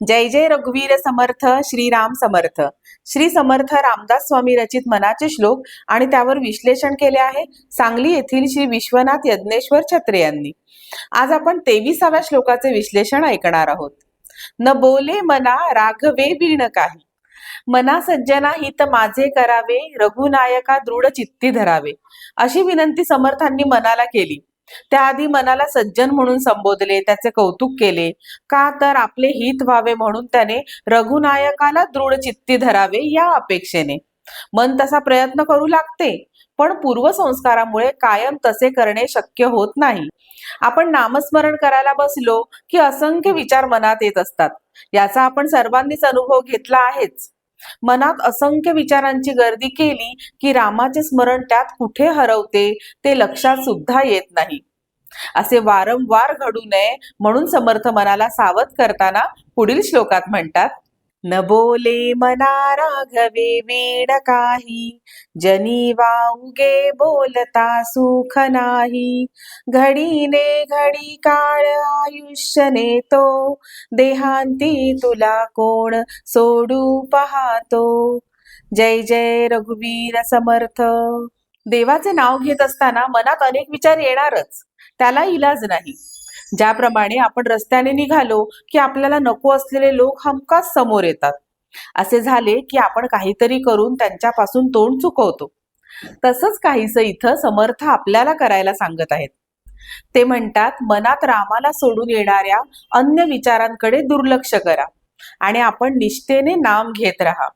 जय जय रघुवीर समर्थ श्रीराम समर्थ। श्री समर्थ रामदास स्वामी रचित मनाचे श्लोक आणि त्यावर विश्लेषण केले आहे सांगली येथील श्री विश्वनाथ यज्ञेश्वर छत्रे यांनी। आज आपण 23व्या श्लोकाचे विश्लेषण ऐकणार आहोत। न बोले मना राघवे वीण काही, मना सज्जना हित माझे करावे, रघुनायका दृढ चित्ती धरावे। अशी विनंती समर्थांनी मनाला केली। त्याआधी मनाला सज्जन म्हणून संबोधले, त्याचे कौतुक केले। का तर आपले हित व्हावे म्हणून त्याने रघुनायकाला दृढ चित्ती धरावे या अपेक्षेने। मन तसा प्रयत्न करू लागते, पण पूर्वसंस्कारामुळे कायम तसे करणे शक्य होत नाही। आपण नामस्मरण करायला बसलो की असंख्य विचार मनात येत असतात। याचा आपण सर्वांनीच अनुभव घेतला आहेच। मनात असंख्य विचारांची गर्दी केली की रामाचे स्मरण त्यात कुठे हरवते ते लक्षात सुद्धा येत नाही। असे वारंवार घडू नये म्हणून समर्थ मनाला सावध करताना पुढील श्लोकात म्हणतात, न बोले मना राघवे वीण काही, जनी वाउगे बोलता सुख नाही। घडीने घडी काळ आयुष्य नेतो, देहांती तुला कोण सोडू पाहतो। जय जय रघुवीर समर्थ। देवाचे नाव घेत असताना मनात अनेक विचार येणारच, त्याला इलाज नाही। ज्याप्रमाणे आपण रस्त्याने निघालो की आपल्याला नको असलेले लोक हमखास समोर येतात। असे झाले की आपण काहीतरी करून त्यांच्यापासून तोंड चुकवतो। तसंच काहीसं इथं समर्थ आपल्याला करायला सांगत आहेत। ते म्हणतात, मनात रामाला सोडून येणाऱ्या अन्य विचारांकडे दुर्लक्ष करा आणि आपण निष्ठेने नाम घेत राहा।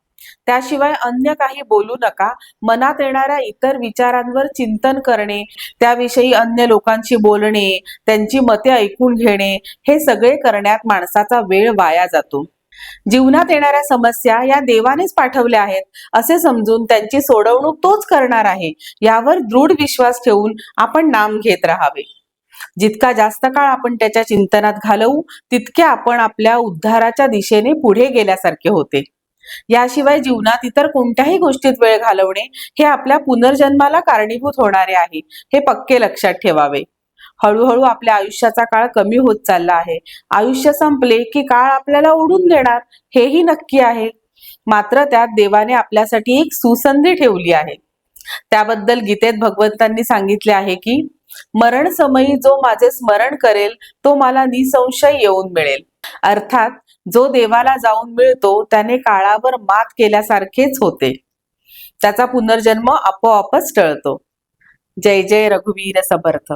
त्याशिवाय अन्य काही बोलू नका। मनात येणाऱ्या इतर विचारांवर चिंतन करणे, त्याविषयी अन्य लोकांशी बोलणे, त्यांची मते ऐकून घेणे, हे सगळे करण्यात माणसाचा वेळ वाया जातो। जीवनात येणाऱ्या समस्या या देवानेच पाठवल्या आहेत असे समजून त्यांची सोडवणूक तोच करणार आहे यावर दृढ विश्वास ठेवून आपण नाम घेत राहावे। जितका जास्त काळ आपण त्याच्या चिंतनात घालवू तितके आपण आपल्या उद्धाराच्या दिशेने पुढे गेल्यासारखे होते। याशिवाय जीवनात इतर कोणत्याही गोष्टीत वेळ घालवणे हे आपल्या पुनर्जन्माला कारणीभूत होणारे आहे, हे पक्के लक्षात ठेवावे। हळूहळू आपल्या आयुष्याचा काळ कमी होत चालला आहे। आयुष्य संपले की काळ आपल्याला ओढून देणार हेही नक्की आहे। मात्र त्यात देवाने आपल्यासाठी एक सुसंधी ठेवली आहे। त्याबद्दल गीतेत भगवंतांनी सांगितले आहे की, मरण समयी जो माझे स्मरण करेल तो मला निसंशय येऊन मिळेल। अर्थात जो देवाला जाऊन मिळतो त्याने काळावर मात केल्यासारखेच होते। त्याचा पुनर्जन्म आपोआपच टळतो। जय जय रघुवीर समर्थ।